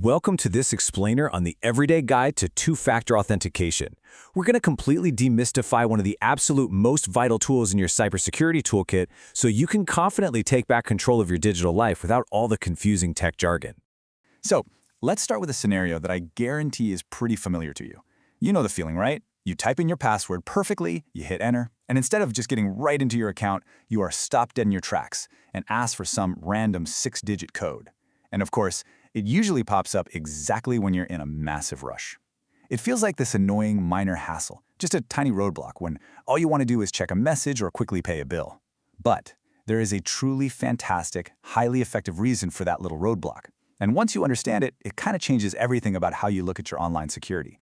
Welcome to this explainer on the everyday guide to two-factor authentication. We're going to completely demystify one of the absolute most vital tools in your cybersecurity toolkit so you can confidently take back control of your digital life without all the confusing tech jargon. So, let's start with a scenario that I guarantee is pretty familiar to you. You know the feeling, right? You type in your password perfectly, you hit enter, and instead of just getting right into your account, you are stopped dead in your tracks and asked for some random 6-digit code. And of course, it usually pops up exactly when you're in a massive rush. It feels like this annoying minor hassle, just a tiny roadblock when all you want to do is check a message or quickly pay a bill. But there is a truly fantastic, highly effective reason for that little roadblock. And once you understand it, it kind of changes everything about how you look at your online security.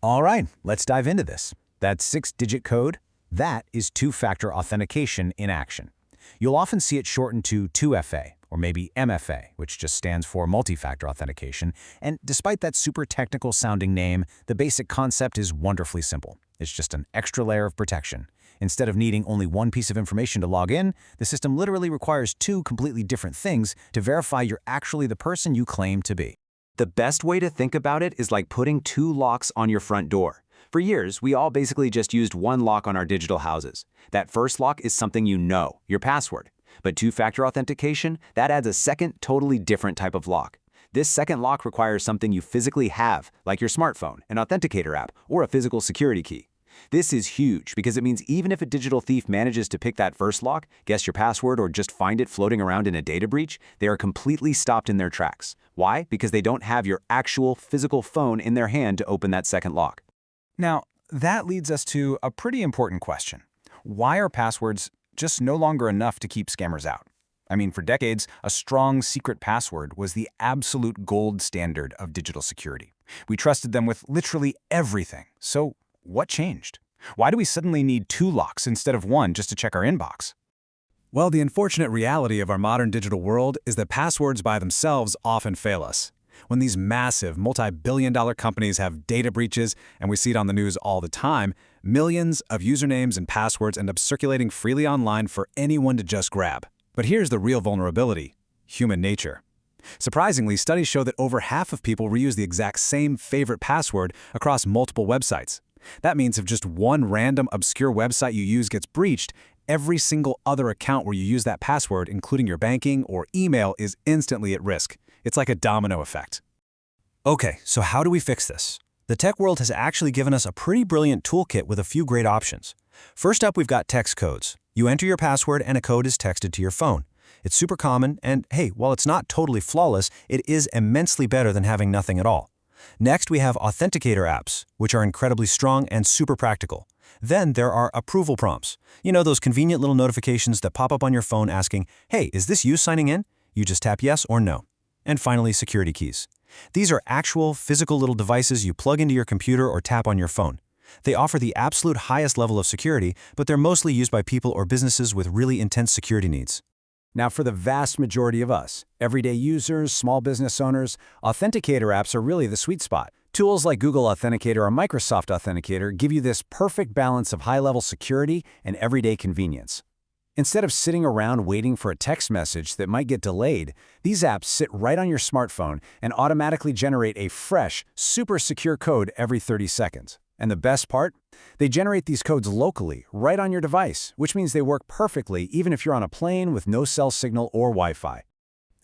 All right, let's dive into this. That 6-digit code, that is two-factor authentication in action. You'll often see it shortened to 2FA, or maybe MFA, which just stands for multi-factor authentication. And despite that super technical sounding name, the basic concept is wonderfully simple. It's just an extra layer of protection. Instead of needing only one piece of information to log in, the system literally requires two completely different things to verify you're actually the person you claim to be. The best way to think about it is like putting two locks on your front door. For years, we all basically just used one lock on our digital houses. That first lock is something you know, your password. But two-factor authentication, that adds a second, totally different type of lock. This second lock requires something you physically have, like your smartphone, an Authenticator app, or a physical security key. This is huge because it means even if a digital thief manages to pick that first lock, guess your password, or just find it floating around in a data breach, they are completely stopped in their tracks. Why? Because they don't have your actual physical phone in their hand to open that second lock. Now, that leads us to a pretty important question. Why are passwords just no longer enough to keep scammers out? I mean, for decades, a strong secret password was the absolute gold standard of digital security. We trusted them with literally everything. So what changed? Why do we suddenly need two locks instead of one just to check our inbox? Well, the unfortunate reality of our modern digital world is that passwords by themselves often fail us. When these massive, multi-billion-dollar companies have data breaches, and we see it on the news all the time, millions of usernames and passwords end up circulating freely online for anyone to just grab. But here's the real vulnerability: human nature. Surprisingly, studies show that over half of people reuse the exact same favorite password across multiple websites. That means if just one random obscure website you use gets breached, every single other account where you use that password, including your banking or email, is instantly at risk. It's like a domino effect. Okay, so how do we fix this? The tech world has actually given us a pretty brilliant toolkit with a few great options. First up, we've got text codes. You enter your password and a code is texted to your phone. It's super common, and hey, while it's not totally flawless, it is immensely better than having nothing at all. Next, we have Authenticator apps, which are incredibly strong and super practical. Then there are approval prompts. You know, those convenient little notifications that pop up on your phone asking, "Hey, is this you signing in?" You just tap yes or no. And finally, security keys. These are actual, physical little devices you plug into your computer or tap on your phone. They offer the absolute highest level of security, but they're mostly used by people or businesses with really intense security needs. Now, for the vast majority of us, everyday users, small business owners, Authenticator apps are really the sweet spot. Tools like Google Authenticator or Microsoft Authenticator give you this perfect balance of high-level security and everyday convenience. Instead of sitting around waiting for a text message that might get delayed, these apps sit right on your smartphone and automatically generate a fresh, super secure code every 30 seconds. And the best part? They generate these codes locally, right on your device, which means they work perfectly even if you're on a plane with no cell signal or Wi-Fi.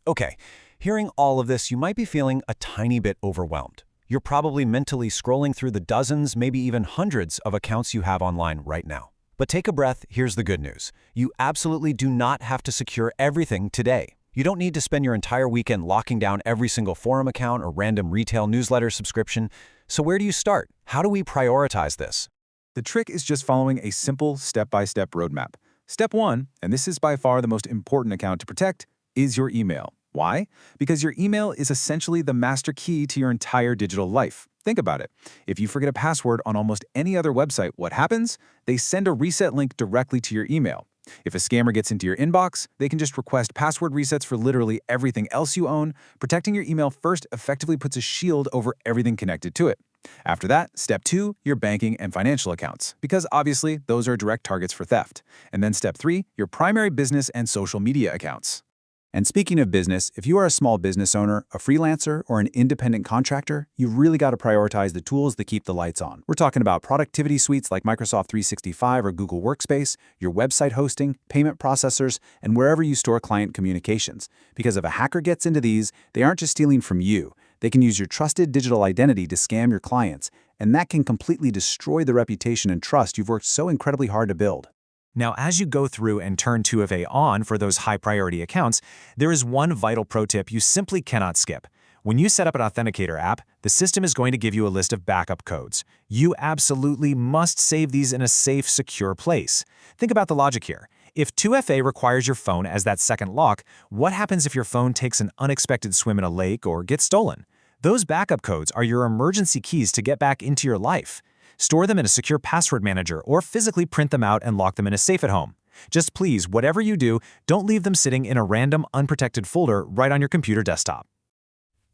Okay, hearing all of this, you might be feeling a tiny bit overwhelmed. You're probably mentally scrolling through the dozens, maybe even hundreds of accounts you have online right now. But take a breath, here's the good news. You absolutely do not have to secure everything today. You don't need to spend your entire weekend locking down every single forum account or random retail newsletter subscription. So where do you start? How do we prioritize this? The trick is just following a simple step-by-step roadmap. Step 1, and this is by far the most important account to protect, is your email. Why? Because your email is essentially the master key to your entire digital life. Think about it. If you forget a password on almost any other website, what happens? They send a reset link directly to your email. If a scammer gets into your inbox, they can just request password resets for literally everything else you own. Protecting your email first effectively puts a shield over everything connected to it. After that, step 2, your banking and financial accounts, because obviously those are direct targets for theft. And then step 3, your primary business and social media accounts. And speaking of business, if you are a small business owner, a freelancer, or an independent contractor, you've really got to prioritize the tools that keep the lights on. We're talking about productivity suites like Microsoft 365 or Google Workspace, your website hosting, payment processors, and wherever you store client communications. Because if a hacker gets into these, they aren't just stealing from you. They can use your trusted digital identity to scam your clients, and that can completely destroy the reputation and trust you've worked so incredibly hard to build. Now, as you go through and turn 2FA on for those high-priority accounts, there is one vital pro tip you simply cannot skip. When you set up an Authenticator app, the system is going to give you a list of backup codes. You absolutely must save these in a safe, secure place. Think about the logic here. If 2FA requires your phone as that second lock, what happens if your phone takes an unexpected swim in a lake or gets stolen? Those backup codes are your emergency keys to get back into your life. Store them in a secure password manager or physically print them out and lock them in a safe at home. Just please, whatever you do, don't leave them sitting in a random, unprotected folder right on your computer desktop.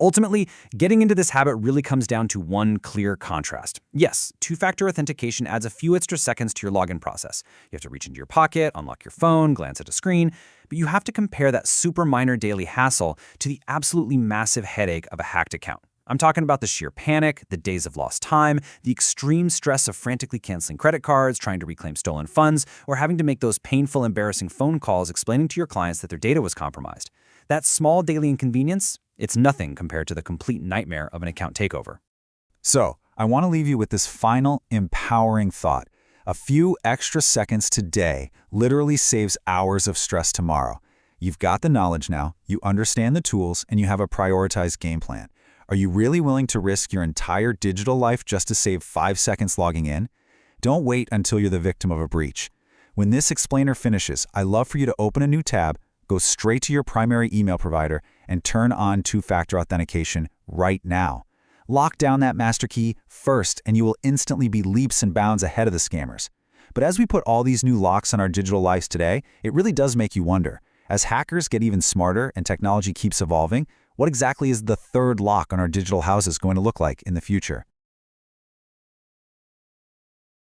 Ultimately, getting into this habit really comes down to one clear contrast. Yes, two-factor authentication adds a few extra seconds to your login process. You have to reach into your pocket, unlock your phone, glance at a screen, but you have to compare that super minor daily hassle to the absolutely massive headache of a hacked account. I'm talking about the sheer panic, the days of lost time, the extreme stress of frantically canceling credit cards, trying to reclaim stolen funds, or having to make those painful, embarrassing phone calls explaining to your clients that their data was compromised. That small daily inconvenience, it's nothing compared to the complete nightmare of an account takeover. So, I want to leave you with this final, empowering thought. A few extra seconds today literally saves hours of stress tomorrow. You've got the knowledge now, you understand the tools, and you have a prioritized game plan. Are you really willing to risk your entire digital life just to save 5 seconds logging in? Don't wait until you're the victim of a breach. When this explainer finishes, I'd love for you to open a new tab, go straight to your primary email provider, and turn on two-factor authentication right now. Lock down that master key first, and you will instantly be leaps and bounds ahead of the scammers. But as we put all these new locks on our digital lives today, it really does make you wonder. As hackers get even smarter and technology keeps evolving, what exactly is the third lock on our digital houses going to look like in the future?